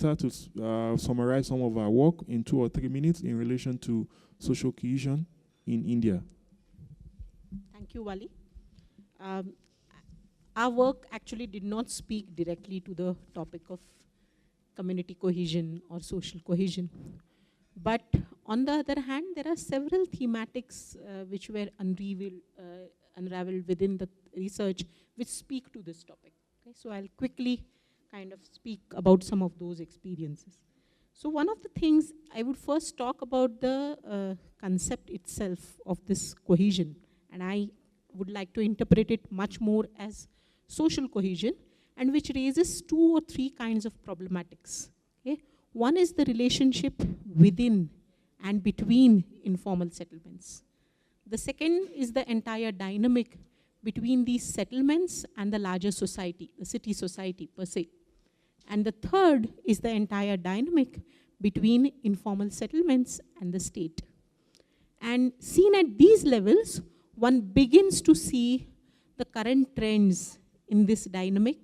better to summarize some of our work in 2 or 3 minutes in relation to social cohesion in India. Thank you, Wali. Our work actually did not speak directly to the topic of community cohesion or social cohesion. But on the other hand, there are several thematics which were unraveled within the research which speak to this topic. Okay? So I'll quickly kind of speak about some of those experiences. So one of the things, I would first talk about the concept itself of this cohesion. And I would like to interpret it much more as social cohesion, and which raises 2 or 3 kinds of problematics. Okay? One is the relationship within and between informal settlements. The second is the entire dynamic between these settlements and the larger society, the city society per se. And the third is the entire dynamic between informal settlements and the state. And seen at these levels, one begins to see the current trends in this dynamic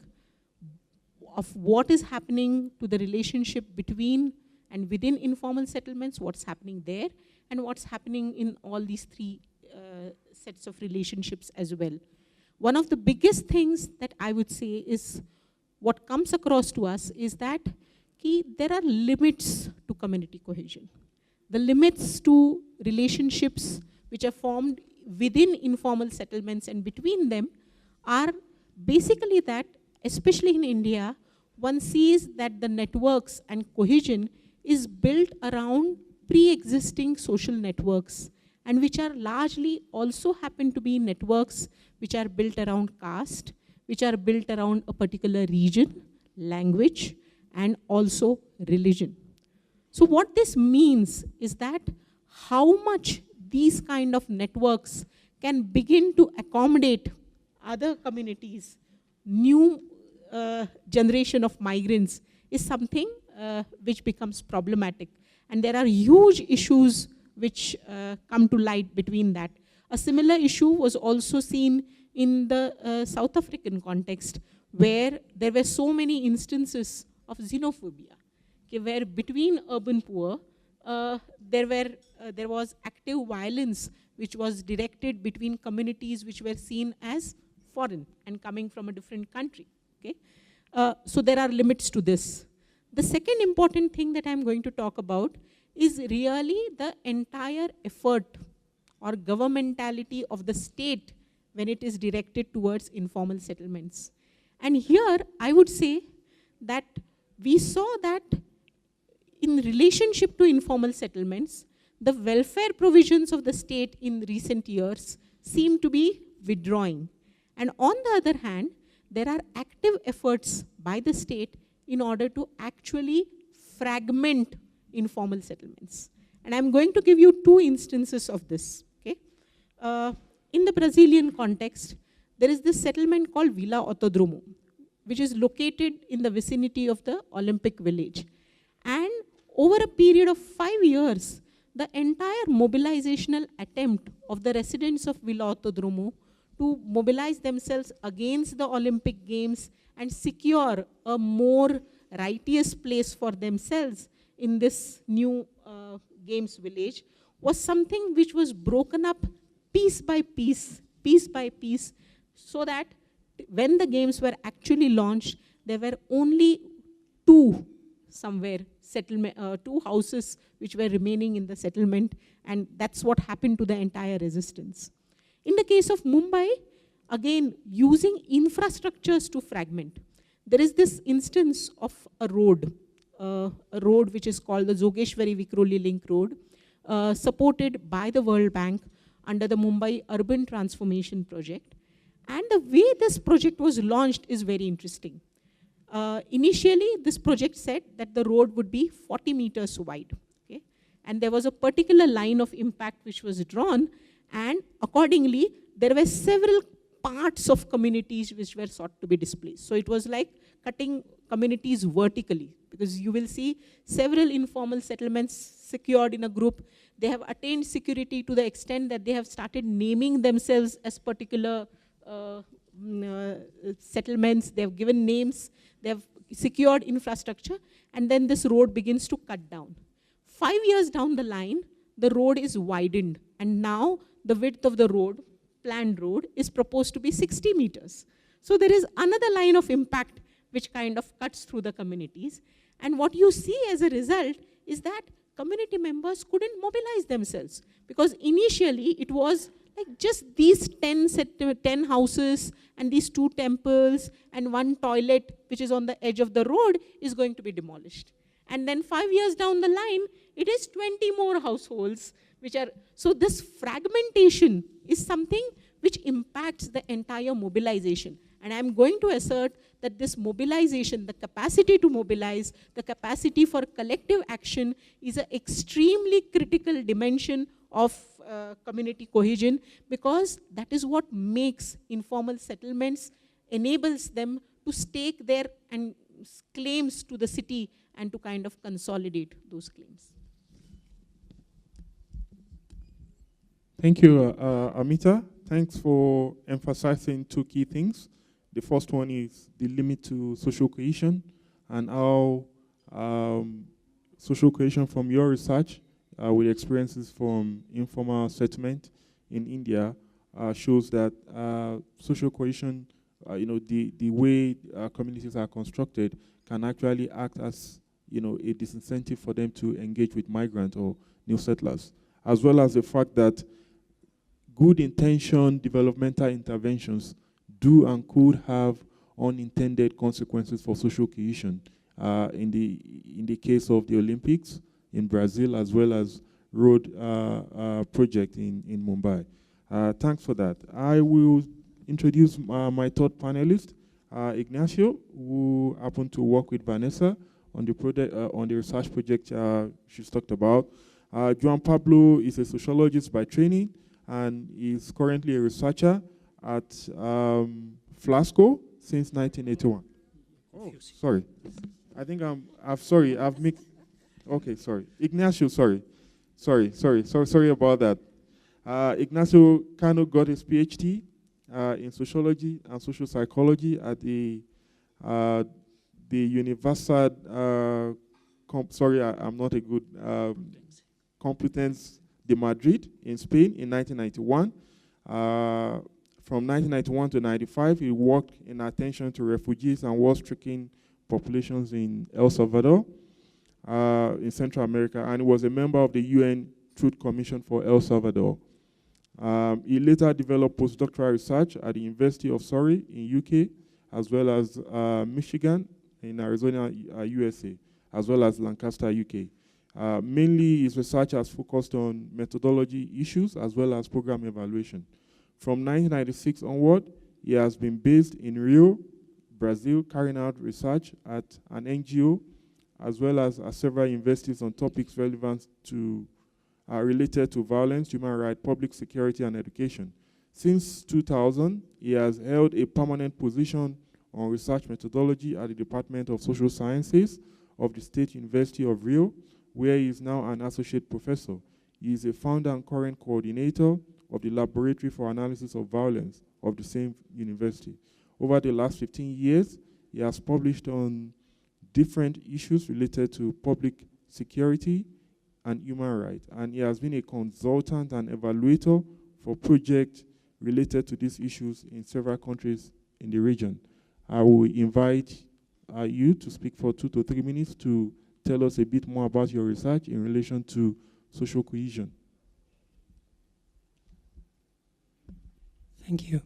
of what is happening to the relationship between and within informal settlements, what's happening there, and what's happening in all these 3 sets of relationships as well. One of the biggest things that I would say is what comes across to us is that there are limits to community cohesion. The limits to relationships which are formed within informal settlements and between them are basically that, especially in India, one sees that the networks and cohesion is built around pre-existing social networks, and which are largely also happen to be networks which are built around caste, which are built around a particular region, language, and also religion. So what this means is that how much these kind of networks can begin to accommodate other communities, new generation of migrants, is something which becomes problematic. And there are huge issues which come to light between that. A similar issue was also seen in the South African context, where there were so many instances of xenophobia, okay, where between urban poor, there was active violence which was directed between communities which were seen as foreign and coming from a different country. Okay? So there are limits to this. The second important thing that I'm going to talk about is really the entire effort or governmentality of the state when it is directed towards informal settlements. And here I would say that we saw that in relationship to informal settlements, the welfare provisions of the state in recent years seem to be withdrawing. And on the other hand, there are active efforts by the state in order to actually fragment informal settlements. And I'm going to give you 2 instances of this. Okay? In the Brazilian context, there is this settlement called Vila Autodromo, which is located in the vicinity of the Olympic Village. And over a period of 5 years, the entire mobilizational attempt of the residents of Vila Autodromo to mobilize themselves against the Olympic Games and secure a more righteous place for themselves in this new Games village was something which was broken up piece by piece, so that when the games were actually launched, there were only 2 houses which were remaining in the settlement, and that's what happened to the entire resistance. In the case of Mumbai, again, using infrastructures to fragment. There is this instance of a road which is called the Jogeshwari-Vikhroli Link Road, supported by the World Bank under the Mumbai Urban Transformation Project. And the way this project was launched is very interesting. Initially, this project said that the road would be 40 meters wide. Okay? And there was a particular line of impact which was drawn, and accordingly, there were several parts of communities which were sought to be displaced. So it was like cutting communities vertically, because you will see several informal settlements secured in a group. They have attained security to the extent that they have started naming themselves as particular settlements, they've given names, they've secured infrastructure, and then this road begins to cut down. 5 years down the line, the road is widened, and now the width of the road, planned road, is proposed to be 60 meters. So there is another line of impact which kind of cuts through the communities. And what you see as a result is that community members couldn't mobilize themselves, because initially it was like just these 10 houses and these 2 temples and 1 toilet which is on the edge of the road is going to be demolished. And then 5 years down the line, it is 20 more households which are, so this fragmentation is something which impacts the entire mobilization. And I'm going to assert that this mobilization, the capacity to mobilize, the capacity for collective action is an extremely critical dimension of community cohesion, because that is what makes informal settlements, enables them to stake their claims to the city and to kind of consolidate those claims. Thank you, Amita. Thanks for emphasizing 2 key things. The first one is the limit to social cohesion, and how social cohesion from your research with experiences from informal settlement in India shows that social cohesion, the way communities are constructed can actually act as, a disincentive for them to engage with migrant or new settlers, as well as the fact that good intention developmental interventions do and could have unintended consequences for social cohesion. In the case of the Olympics in Brazil, as well as road project in Mumbai. Thanks for that. I will introduce my 3rd panelist, Ignacio, who happened to work with Vanessa on the project, on the research project she's talked about. Juan Pablo is a sociologist by training, and is currently a researcher at Flasco since 1981. Oh, sorry. I think I've mixed. Okay, sorry. Ignacio, sorry about that. Ignacio kind of got his PhD in sociology and social psychology at the Universidad, I'm not a good, Complutense de Madrid in Spain in 1991. From 1991 to 95, he worked in attention to refugees and war-stricken populations in El Salvador, in Central America, and he was a member of the UN Truth Commission for El Salvador. He later developed postdoctoral research at the University of Surrey in UK, as well as Michigan in Arizona, USA, as well as Lancaster, UK. Mainly, his research has focused on methodology issues as well as program evaluation. From 1996 onward, he has been based in Rio, Brazil, carrying out research at an NGO, as well as at several universities on topics relevant to, related to violence, human rights, public security, and education. Since 2000, he has held a permanent position on research methodology at the Department of Social Sciences of the State University of Rio, where he is now an associate professor. He is a founder and current coordinator of the Laboratory for Analysis of Violence of the same university. Over the last 15 years, he has published on different issues related to public security and human rights, and he has been a consultant and evaluator for projects related to these issues in several countries in the region. I will invite you to speak for 2 to 3 minutes to tell us a bit more about your research in relation to social cohesion. Thank you.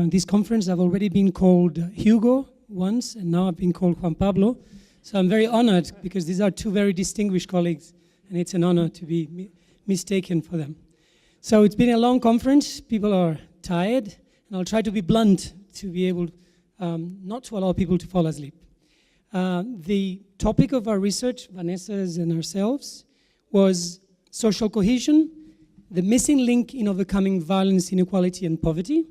This conference, I've already been called Hugo once, and now I've been called Juan Pablo. So I'm very honored, because these are 2 very distinguished colleagues, and it's an honor to be mistaken for them. So it's been a long conference. People are tired, and I'll try to be blunt to be able not to allow people to fall asleep. The topic of our research, Vanessa's and ourselves, was social cohesion, the missing link in overcoming violence, inequality, and poverty,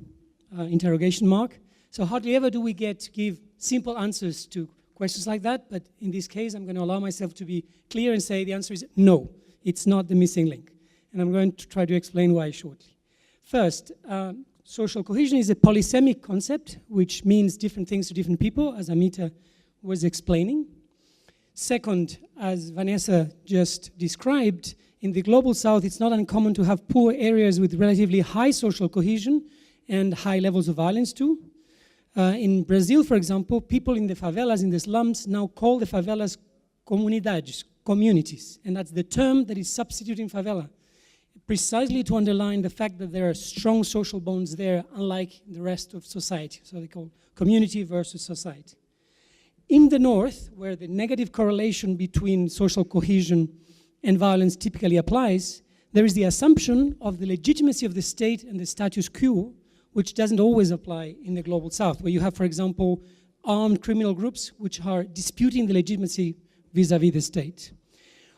interrogation mark. So hardly ever do we get to give simple answers to questions like that, but in this case, I'm going to allow myself to be clear and say the answer is no, it's not the missing link. And I'm going to try to explain why shortly. First, social cohesion is a polysemic concept, which means different things to different people, as Amita was explaining. Second, as Vanessa just described, in the Global South, it's not uncommon to have poor areas with relatively high social cohesion and high levels of violence too. In Brazil, for example, people in the favelas, in the slums, now call the favelas comunidades, communities, and that's the term that is substituting favela, precisely to underline the fact that there are strong social bonds there, unlike the rest of society. So they call community versus society. In the North, where the negative correlation between social cohesion and violence typically applies, there is the assumption of the legitimacy of the state and the status quo, which doesn't always apply in the Global South, where you have, for example, armed criminal groups which are disputing the legitimacy vis-a-vis the state.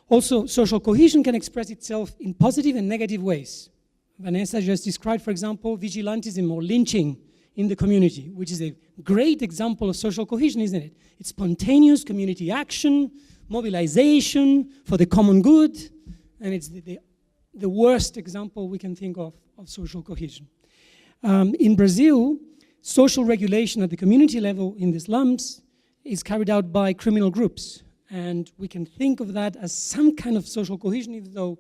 Also, social cohesion can express itself in positive and negative ways. Vanessa just described, for example, vigilantism or lynching in the community, which is a great example of social cohesion, isn't it? It's spontaneous community action, mobilization for the common good, and it's the worst example we can think of social cohesion. In Brazil, social regulation at the community level in the slums is carried out by criminal groups. And we can think of that as some kind of social cohesion, even though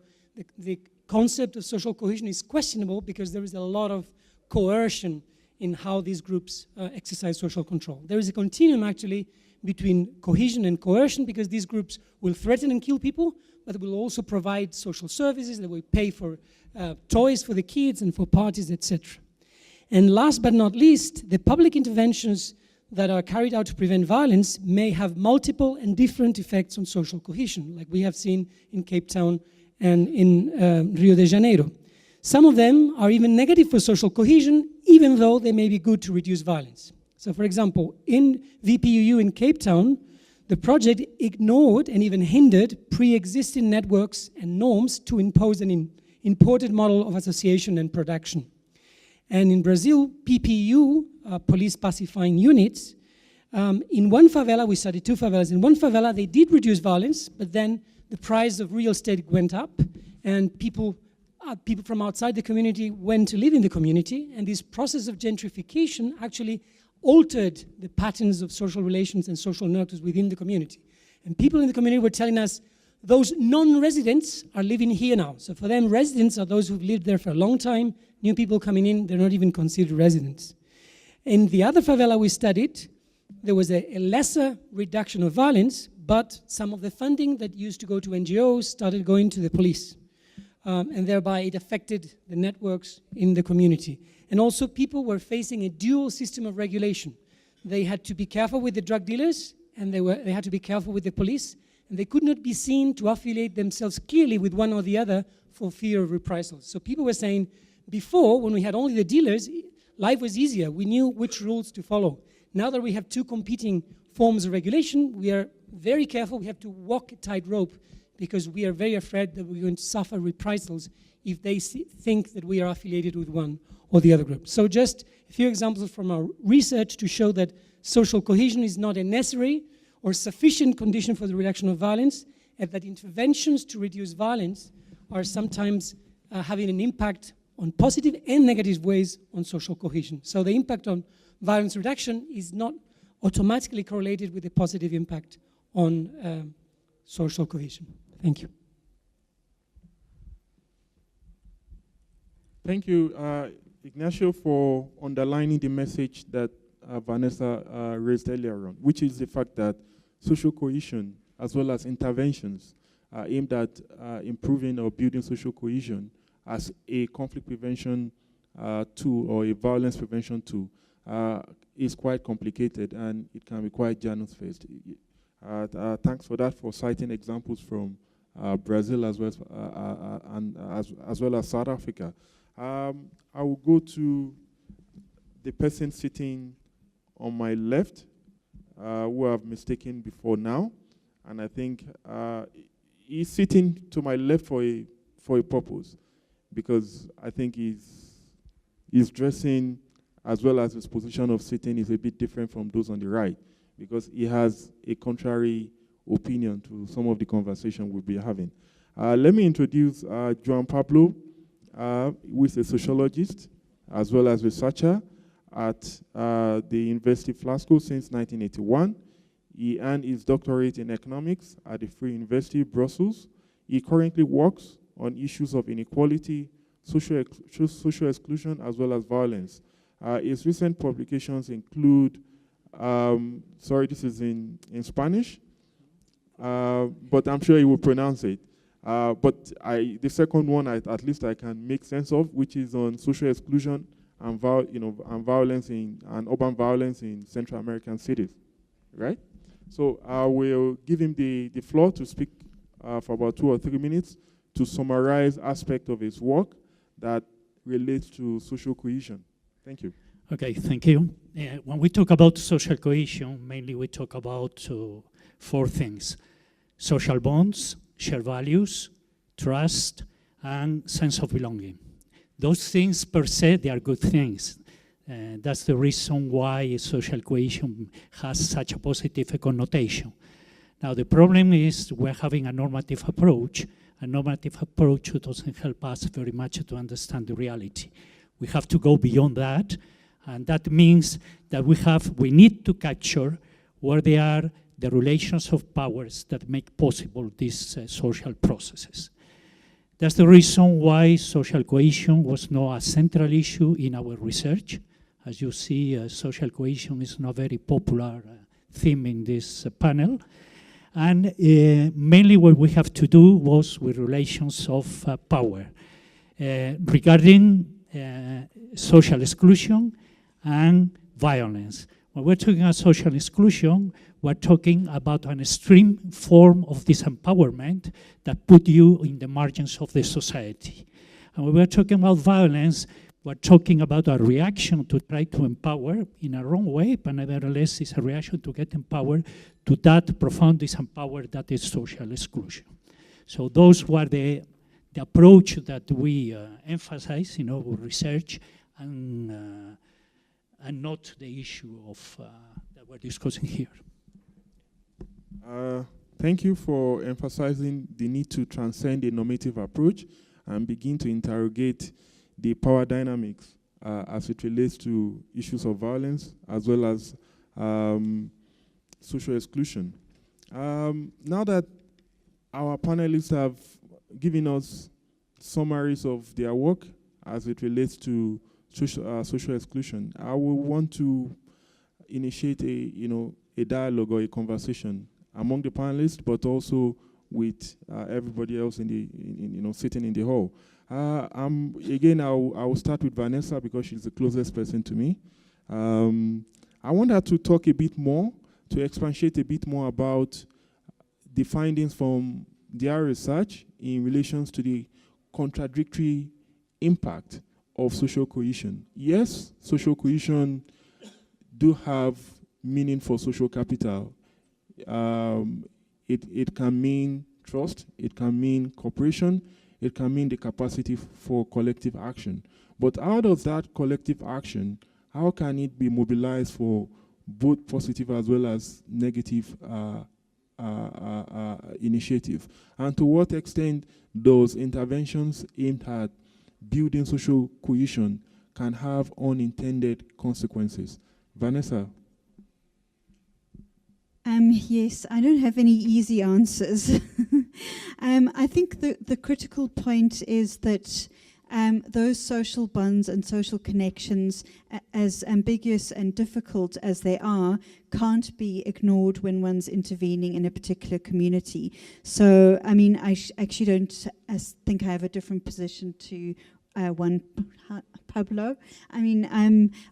the concept of social cohesion is questionable because there is a lot of coercion in how these groups exercise social control. There is a continuum, actually, between cohesion and coercion because these groups will threaten and kill people, but will also provide social services, they will pay for toys for the kids and for parties, etc. And last but not least, the public interventions that are carried out to prevent violence may have multiple and different effects on social cohesion, like we have seen in Cape Town and in Rio de Janeiro. Some of them are even negative for social cohesion, even though they may be good to reduce violence. So for example, in VPUU in Cape Town, the project ignored and even hindered pre-existing networks and norms to impose an imported model of association and production. And in Brazil, PPU, police pacifying units, in one favela, we studied two favelas, in one favela they did reduce violence, but then the price of real estate went up and people from outside the community went to live in the community, and this process of gentrification actually altered the patterns of social relations and social networks within the community. And people in the community were telling us, those non-residents are living here now. So for them, residents are those who've lived there for a long time. New people coming in, they're not even considered residents. In the other favela we studied, there was a lesser reduction of violence, but some of the funding that used to go to NGOs started going to the police. And thereby it affected the networks in the community. And also people were facing a dual system of regulation. They had to be careful with the drug dealers, and they had to be careful with the police, and they could not be seen to affiliate themselves clearly with one or the other for fear of reprisals. So people were saying, before, when we had only the dealers, life was easier. We knew which rules to follow. Now that we have two competing forms of regulation, we are very careful. We have to walk a tightrope because we are very afraid that we're going to suffer reprisals if they think that we are affiliated with one or the other group. So just a few examples from our research to show that social cohesion is not a necessary or sufficient condition for the reduction of violence, and that interventions to reduce violence are sometimes having an impact on positive and negative ways on social cohesion. So the impact on violence reduction is not automatically correlated with the positive impact on social cohesion. Thank you. Thank you, Ignacio, for underlining the message that Vanessa raised earlier on, which is the fact that social cohesion, as well as interventions aimed at improving or building social cohesion as a conflict prevention tool or a violence prevention tool, is quite complicated and it can be quite janus-faced. Thanks for that, for citing examples from Brazil as well as South Africa. I will go to the person sitting on my left, who I've mistaken before now, and I think he's sitting to my left for a purpose, because I think he's dressing as well as his position of sitting is a bit different from those on the right, because he has a contrary opinion to some of the conversation we'll be having. Let me introduce João Pablo, who is a sociologist, as well as researcher at the University of Glasgow since 1981. He earned his doctorate in economics at the Free University, Brussels. He currently works on issues of inequality, social exclusion, as well as violence. His recent publications include, sorry, this is in Spanish, but I'm sure he will pronounce it. But the second one, at least I can make sense of, which is on social exclusion and violence and urban violence in Central American cities, right? So I will give him the floor to speak for about 2 or 3 minutes to summarize aspects of his work that relates to social cohesion. Thank you. Okay, thank you. When we talk about social cohesion, mainly we talk about 4 things: social bonds, shared values, trust, and sense of belonging. Those things per se, they are good things. That's the reason why social cohesion has such a positive connotation. Now, the problem is we're having a normative approach. A normative approach doesn't help us very much to understand the reality. We have to go beyond that, and that means that we need to capture where they are the relations of powers that make possible these social processes. That's the reason why social cohesion was not a central issue in our research. As you see, social cohesion is not a very popular theme in this panel. And mainly what we have to do was with relations of power. Regarding social exclusion and violence. When we're talking about social exclusion, we're talking about an extreme form of disempowerment that put you in the margins of the society. And when we're talking about violence, we're talking about a reaction to try to empower in a wrong way, but nevertheless it's a reaction to get empowered to that profound disempower that is social exclusion. So those were the approach that we emphasize in our research, and not the issue of that we're discussing here. Thank you for emphasizing the need to transcend a normative approach and begin to interrogate the power dynamics as it relates to issues of violence as well as social exclusion. Now that our panelists have given us summaries of their work as it relates to social exclusion, I will want to initiate a dialogue or a conversation among the panelists, but also with everybody else sitting in the hall. Again, I will start with Vanessa because she's the closest person to me. I want her to talk a bit more, to expatiate a bit more about the findings from their research in relation to the contradictory impact of social cohesion. Yes, social cohesion do have meaning for social capital. It can mean trust, it can mean cooperation, it can mean the capacity for collective action. But how does that collective action, how can it be mobilized for both positive as well as negative initiative? And to what extent those interventions aimed at building social cohesion can have unintended consequences? Vanessa? Yes, I don't have any easy answers. I think the critical point is that those social bonds and social connections, as ambiguous and difficult as they are, can't be ignored when one's intervening in a particular community. So, I mean, I actually don't think I have a different position to Juan Pablo. I mean,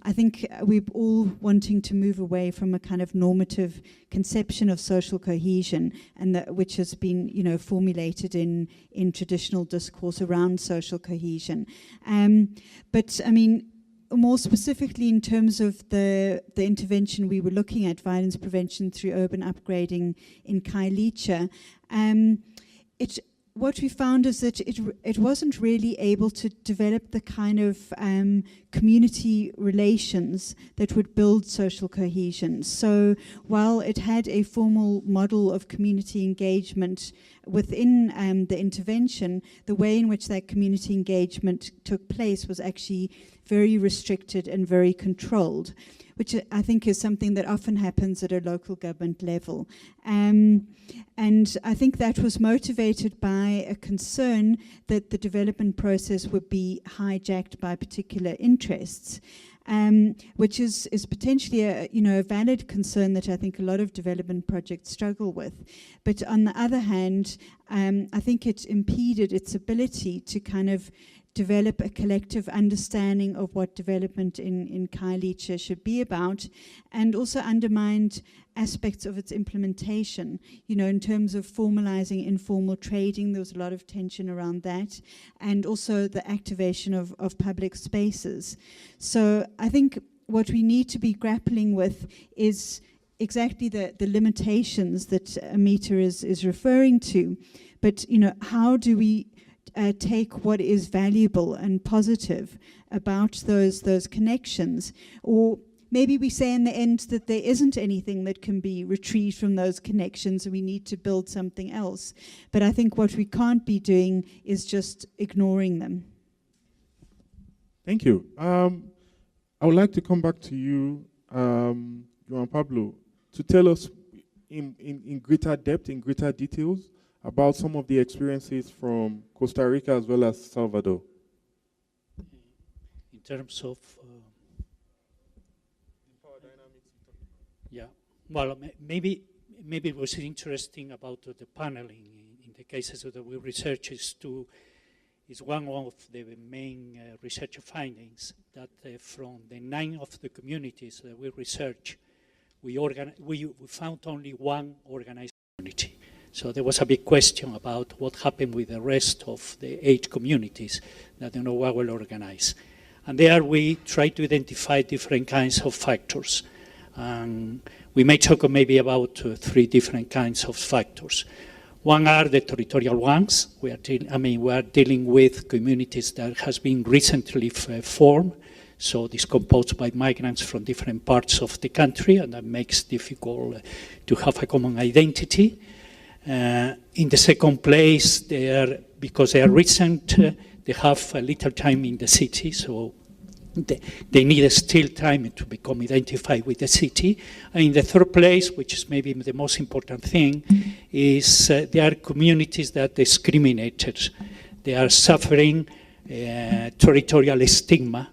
I think we're all wanting to move away from a kind of normative conception of social cohesion, and which has been, formulated in traditional discourse around social cohesion. But I mean, more specifically in terms of the intervention we were looking at, violence prevention through urban upgrading in Khayelitsha, what we found is that it wasn't really able to develop the kind of community relations that would build social cohesion. So while it had a formal model of community engagement within the intervention, the way in which that community engagement took place was actually very restricted and very controlled, which I think is something that often happens at a local government level. And I think that was motivated by a concern that the development process would be hijacked by particular interests, which is potentially a valid concern that I think a lot of development projects struggle with. But on the other hand, I think it impeded its ability to kind of develop a collective understanding of what development in Khayelitsha should be about, and also undermined aspects of its implementation. In terms of formalizing informal trading, there was a lot of tension around that, and also the activation of public spaces. So I think what we need to be grappling with is exactly the limitations that Amita is referring to. But how do we take what is valuable and positive about those connections? Or maybe we say in the end that there isn't anything that can be retrieved from those connections and we need to build something else. But I think what we can't be doing is just ignoring them. Thank you. I would like to come back to you, Juan Pablo, to tell us in greater depth, in greater details, about some of the experiences from Costa Rica as well as Salvador. In terms of... yeah, well, maybe it was interesting about the paneling in the cases that we research is one of the main research findings that from the 9 of the communities that we research, we found only one organized community. So there was a big question about what happened with the rest of the 8 communities that were well organized. And there we tried to identify different kinds of factors. We may talk maybe about 3 different kinds of factors. One are the territorial ones. We are dealing with communities that has been recently formed, so discomposed by migrants from different parts of the country, and that makes it difficult to have a common identity. In the second place, because they are recent, they have a little time in the city, so they need still time to become identified with the city. And in the third place, which is maybe the most important thing, is there are communities that discriminated. They are suffering territorial stigma.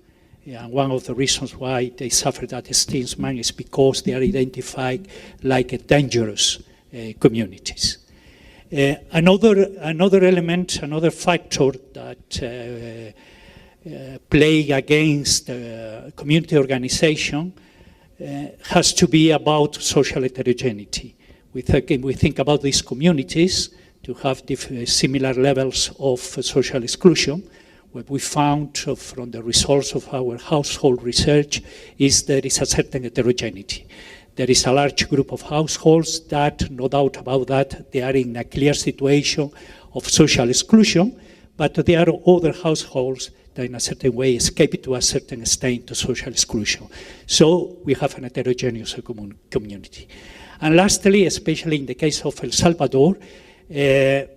And one of the reasons why they suffer that stigma is because they are identified like dangerous communities. Another element, another factor that play against community organization has to be about social heterogeneity. We think about these communities to have similar levels of social exclusion. What we found from the results of our household research is there is a certain heterogeneity. There is a large group of households that, no doubt about that, they are in a clear situation of social exclusion, but there are other households that in a certain way escape to a certain extent to social exclusion. So we have an heterogeneous community. And lastly, especially in the case of El Salvador, there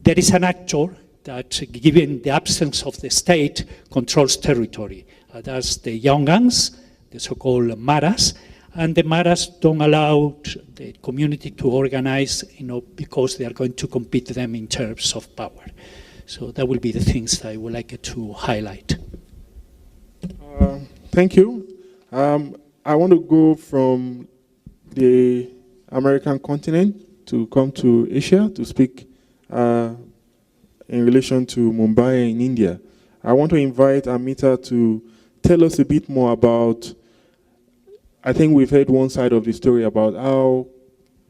is an actor that, given the absence of the state, controls territory. That's the Yongans, the so-called Maras, and the Maras don't allow the community to organize, because they are going to compete them in terms of power. So that will be the things that I would like to highlight. Thank you. I want to go from the American continent to come to Asia to speak in relation to Mumbai in India. I want to invite Amita to tell us a bit more about, I think we've heard one side of the story about how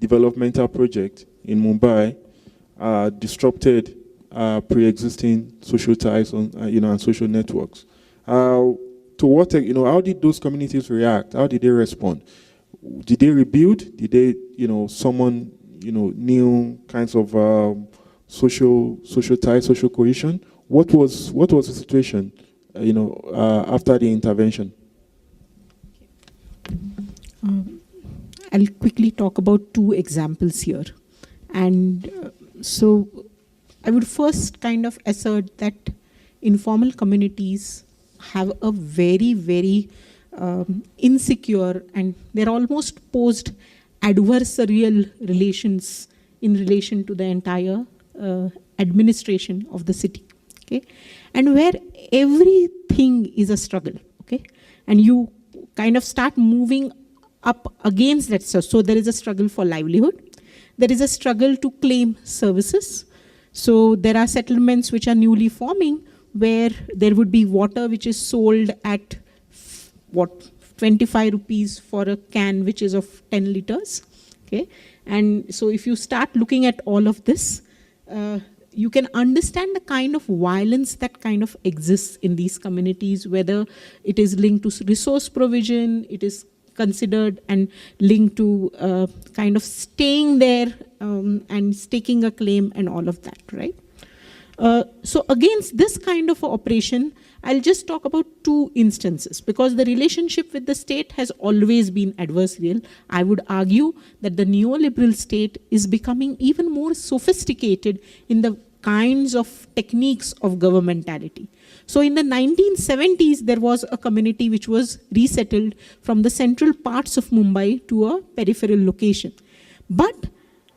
developmental projects in Mumbai disrupted pre-existing social ties on, and social networks. To what, how did those communities react? How did they respond? Did they rebuild? Did they, summon, new kinds of social ties, social cohesion. What was the situation, after the intervention? I'll quickly talk about two examples here. And so I would first kind of assert that informal communities have a very, very insecure, and they're almost posed adversarial relations in relation to the entire administration of the city. Okay, and where everything is a struggle. Okay, and you kind of start moving up against that. So there is a struggle for livelihood. There is a struggle to claim services. So there are settlements which are newly forming where there would be water which is sold at 25 rupees for a can which is of 10 liters. Okay, and so if you start looking at all of this, you can understand the kind of violence that kind of exists in these communities, whether it is linked to resource provision, it is considered and linked to kind of staying there and staking a claim and all of that, right? So against this kind of operation, I'll just talk about two instances, because the relationship with the state has always been adversarial. I would argue that the neoliberal state is becoming even more sophisticated in the kinds of techniques of governmentality. So in the 1970s, there was a community which was resettled from the central parts of Mumbai to a peripheral location. But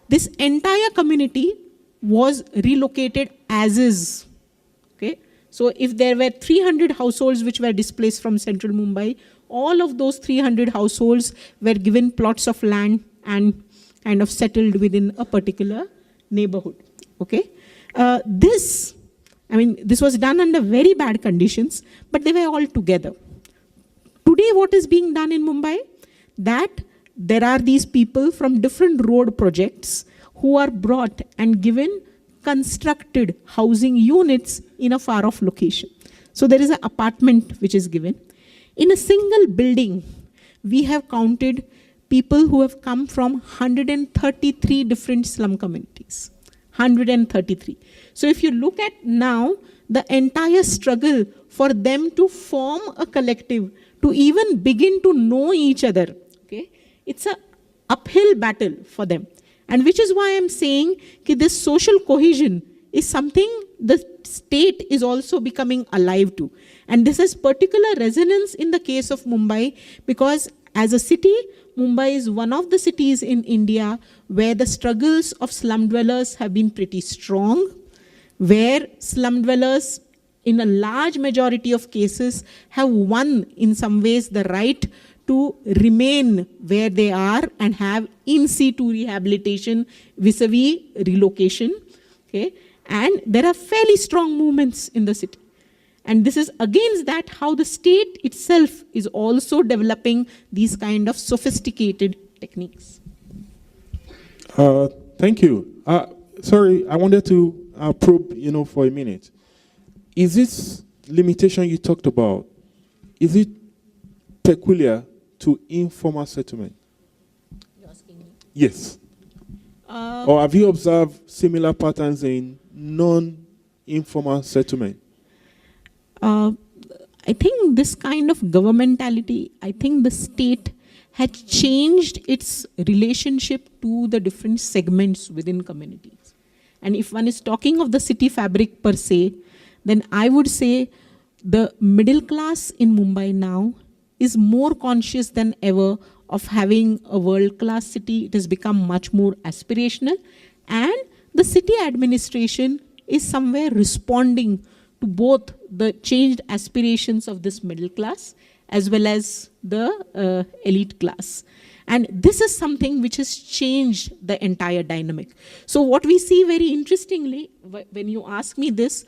this entire community was relocated as is. Okay? So if there were 300 households which were displaced from central Mumbai, all of those 300 households were given plots of land and kind of settled within a particular neighborhood. Okay? This was done under very bad conditions, but they were all together. Today, what is being done in Mumbai? That there are these people from different road projects who are brought and given constructed housing units in a far-off location. So there is an apartment which is given. In a single building, we have counted people who have come from 133 different slum communities. 133. So if you look at now, the entire struggle for them to form a collective, to even begin to know each other, okay, it's an uphill battle for them. And which is why I'm saying that this social cohesion is something the state is also becoming alive to. And this has particular resonance in the case of Mumbai, because as a city, Mumbai is one of the cities in India where the struggles of slum dwellers have been pretty strong, where slum dwellers in a large majority of cases have won in some ways the right to remain where they are and have in situ rehabilitation vis-a-vis relocation. Okay? And there are fairly strong movements in the city. And this is against that how the state itself is also developing these kind of sophisticated techniques. Thank you. Sorry, I wanted to probe, for a minute. Is this limitation you talked about, is it peculiar to informal settlement? You're asking me? Yes. Or have you observed similar patterns in non-informal settlement? I think this kind of governmentality, I think the state had changed its relationship to the different segments within communities. And if one is talking of the city fabric per se, then I would say the middle class in Mumbai now is more conscious than ever of having a world-class city. It has become much more aspirational. And the city administration is somewhere responding to both the changed aspirations of this middle class as well as the elite class. And this is something which has changed the entire dynamic. So what we see very interestingly, when you ask me this,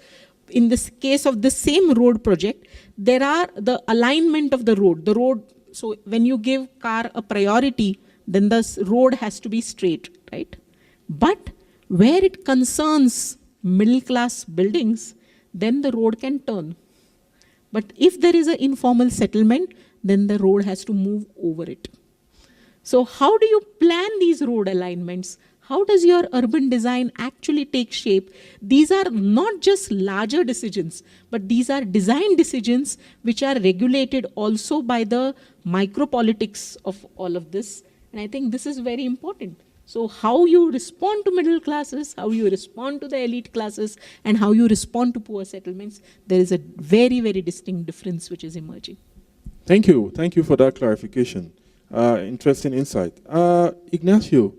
in this case of the same road project, there are the alignment of the road. The road, so when you give car a priority, then the road has to be straight, right? But where it concerns middle class buildings, then the road can turn. But if there is an informal settlement, then the road has to move over it. So how do you plan these road alignments? how does your urban design actually take shape? These are not just larger decisions, but these are design decisions which are regulated also by the micropolitics of all of this. And I think this is very important. So how you respond to middle classes, how you respond to the elite classes, and how you respond to poor settlements, there is a very, very distinct difference which is emerging. Thank you. Thank you for that clarification. Interesting insight. Ignacio,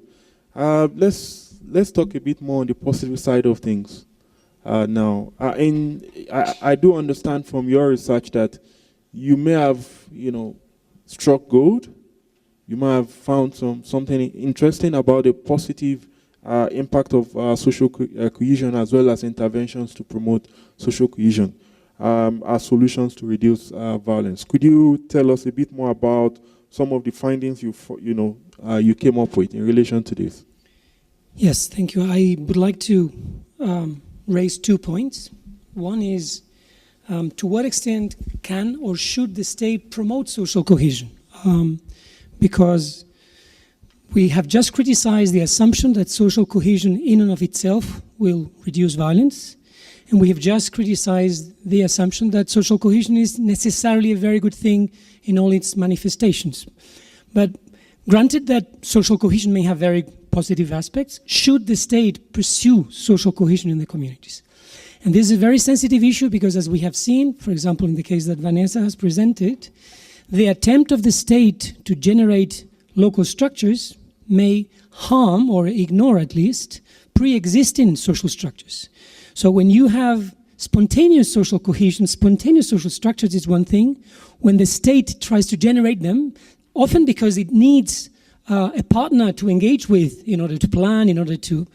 let's talk a bit more on the positive side of things now. I do understand from your research that you may have, struck gold. You might have found something interesting about the positive impact of social cohesion as well as interventions to promote social cohesion as solutions to reduce violence. Could you tell us a bit more about some of the findings you came up with in relation to this? Yes, thank you. I would like to raise 2 points. One is to what extent can or should the state promote social cohesion? Because we have just criticized the assumption that social cohesion in and of itself will reduce violence. And we have just criticized the assumption that social cohesion is necessarily a very good thing in all its manifestations. But granted that social cohesion may have very positive aspects, should the state pursue social cohesion in the communities? And this is a very sensitive issue because, as we have seen, for example, in the case that Vanessa has presented, the attempt of the state to generate local structures may harm or ignore at least pre-existing social structures. So when you have spontaneous social cohesion, spontaneous social structures is one thing. When the state tries to generate them, often because it needs a partner to engage with in order to plan, in order to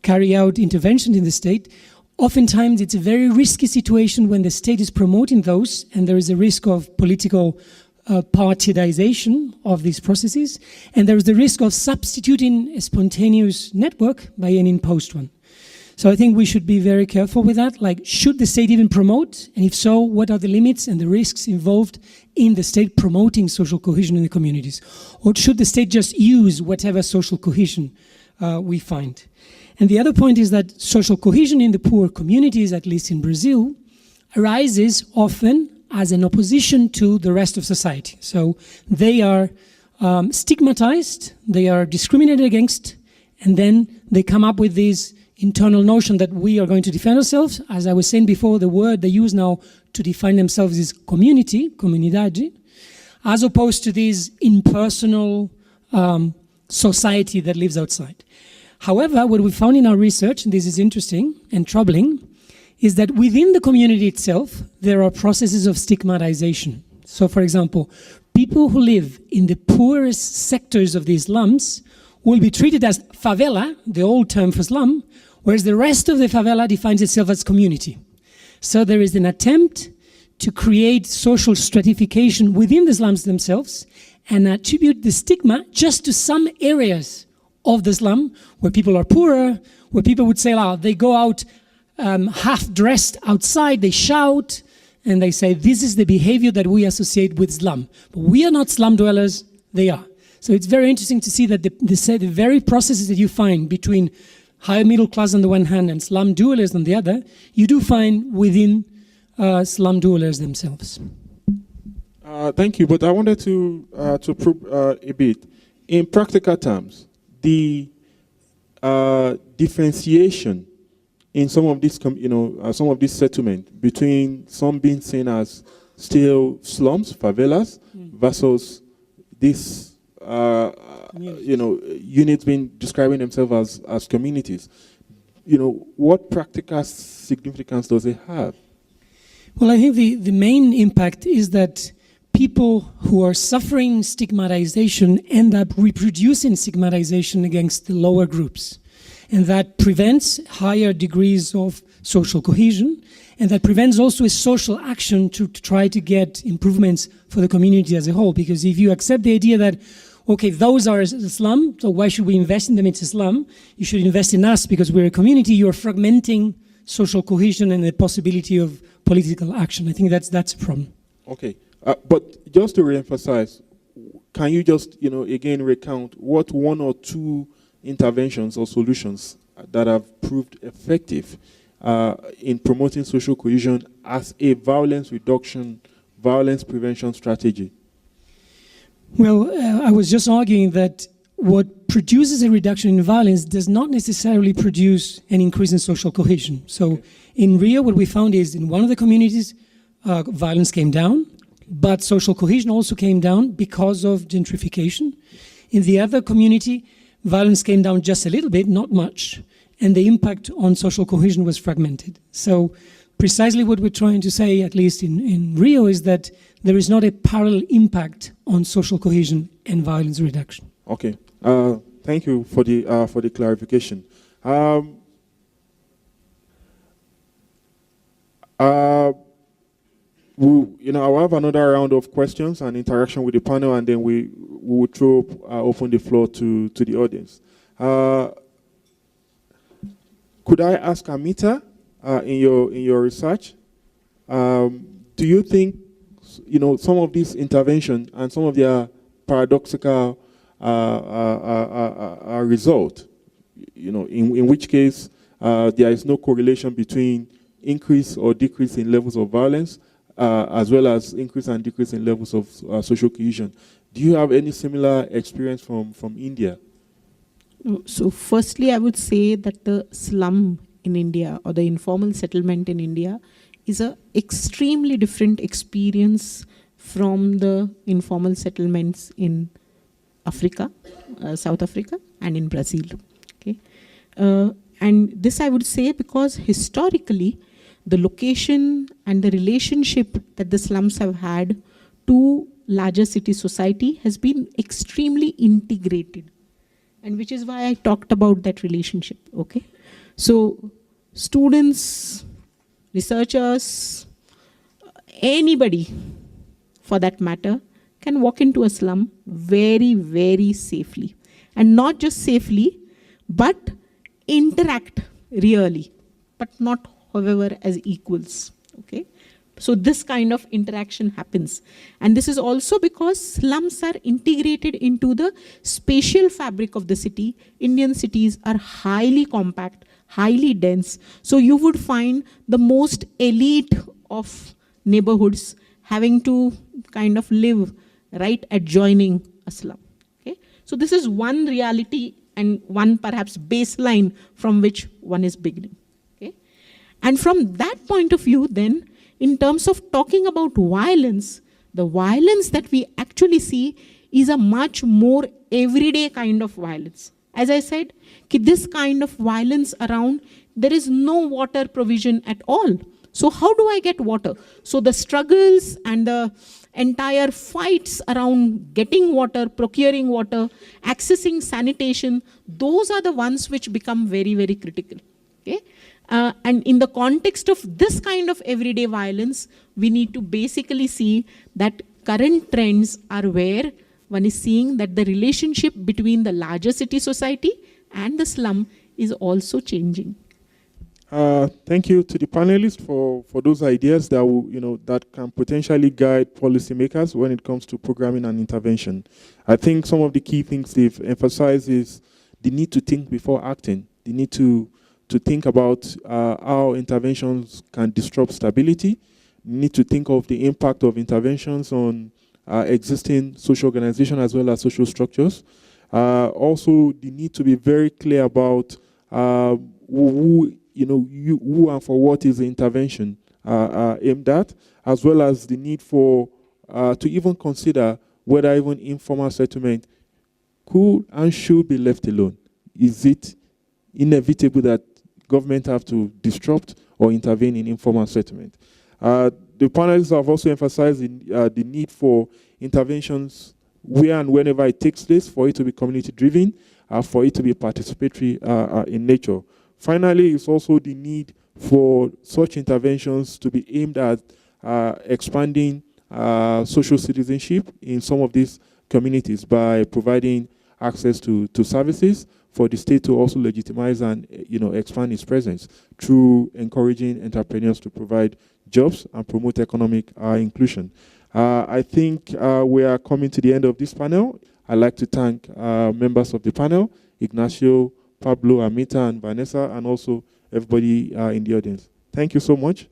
carry out interventions in the state, oftentimes it's a very risky situation when the state is promoting those and there is a risk of political partidization of these processes, and there is the risk of substituting a spontaneous network by an imposed one. So I think we should be very careful with that. Like, should the state even promote? And if so, what are the limits and the risks involved in the state promoting social cohesion in the communities? Or should the state just use whatever social cohesion we find? And the other point is that social cohesion in the poor communities, at least in Brazil, arises often as an opposition to the rest of society. So they are stigmatized, they are discriminated against, and then they come up with this internal notion that we are going to defend ourselves. As I was saying before, the word they use now to define themselves is community, comunidade, as opposed to this impersonal society that lives outside. However, what we found in our research, and this is interesting and troubling, is that within the community itself, there are processes of stigmatization. So, for example, people who live in the poorest sectors of these slums will be treated as favela, the old term for slum, whereas the rest of the favela defines itself as community. So there is an attempt to create social stratification within the slums themselves and attribute the stigma just to some areas of the slum where people are poorer, where people would say, they go out half-dressed outside, they shout, and they say, this is the behavior that we associate with slum. But we are not slum dwellers, they are. So it's very interesting to see that the very processes that you find between high middle class on the one hand and slum dwellers on the other, you do find within slum dwellers themselves. Thank you, but I wanted to probe a bit. In practical terms, the differentiation in some of this, some of this settlement between some being seen as still slums, favelas, versus this, units being describing themselves as communities. What practical significance does it have? Well, I think the main impact is that people who are suffering stigmatization end up reproducing stigmatization against the lower groups. And that prevents higher degrees of social cohesion, and that prevents also a social action to try to get improvements for the community as a whole. Because if you accept the idea that, okay, those are a slum, so why should we invest in them? It's a slum. You should invest in us because we're a community. You're fragmenting social cohesion and the possibility of political action. I think that's a problem. Okay, but just to reemphasize, can you just, again recount what one or two interventions or solutions that have proved effective in promoting social cohesion as a violence reduction, violence prevention strategy? Well, I was just arguing that what produces a reduction in violence does not necessarily produce an increase in social cohesion. So in Rio, what we found is in one of the communities, violence came down, but social cohesion also came down because of gentrification. In the other community, violence came down just a little bit, not much, and the impact on social cohesion was fragmented. So precisely what we're trying to say, at least in Rio, is that there is not a parallel impact on social cohesion and violence reduction. Okay, thank you for the clarification. I'll have another round of questions and interaction with the panel, and then we will open the floor to the audience. Could I ask Amita, in your research, do you think some of these interventions and some of their paradoxical result, in which case there is no correlation between increase or decrease in levels of violence, as well as increase and decrease in levels of social cohesion. Do you have any similar experience from India? So firstly, I would say that the slum in India or the informal settlement in India is an extremely different experience from the informal settlements in Africa, South Africa, and in Brazil. Okay, and this I would say because historically, the location and the relationship that the slums have had to larger city society has been extremely integrated, and which is why I talked about that relationship. Okay, so students, researchers, anybody for that matter can walk into a slum very, very safely, and not just safely, but interact really, but not however as equals. Okay, so this kind of interaction happens, and this is also because slums are integrated into the spatial fabric of the city. Indian cities are highly compact, highly dense, so you would find the most elite of neighborhoods having to kind of live right adjoining a slum. Okay, so this is one reality and one perhaps baseline from which one is beginning. Okay, and from that point of view, then, in terms of talking about violence, the violence that we actually see is a much more everyday kind of violence. As I said, this kind of violence around, there is no water provision at all. So how do I get water? So the struggles and the entire fights around getting water, procuring water, accessing sanitation, those are the ones which become very, very critical. Okay? And in the context of this kind of everyday violence, we need to basically see that current trends are where one is seeing that the relationship between the larger city society and the slum is also changing. Thank you to the panelists for those ideas that will, that can potentially guide policymakers when it comes to programming and intervention. I think some of the key things they've emphasized is the need to think before acting. The need to think about how interventions can disrupt stability. We need to think of the impact of interventions on existing social organization as well as social structures. Also, the need to be very clear about who and for what is the intervention aimed at, as well as the need for to even consider whether even informal settlement could and should be left alone. Is it inevitable that government have to disrupt or intervene in informal settlement? The panelists have also emphasized the need for interventions where and whenever it takes place, for it to be community-driven, for it to be participatory in nature. Finally, it's also the need for such interventions to be aimed at expanding social citizenship in some of these communities by providing access to services, for the state to also legitimize and expand its presence through encouraging entrepreneurs to provide jobs and promote economic inclusion. I think we are coming to the end of this panel. I'd like to thank members of the panel. Ignacio, Pablo, Amita, and Vanessa, and also everybody in the audience. Thank you so much.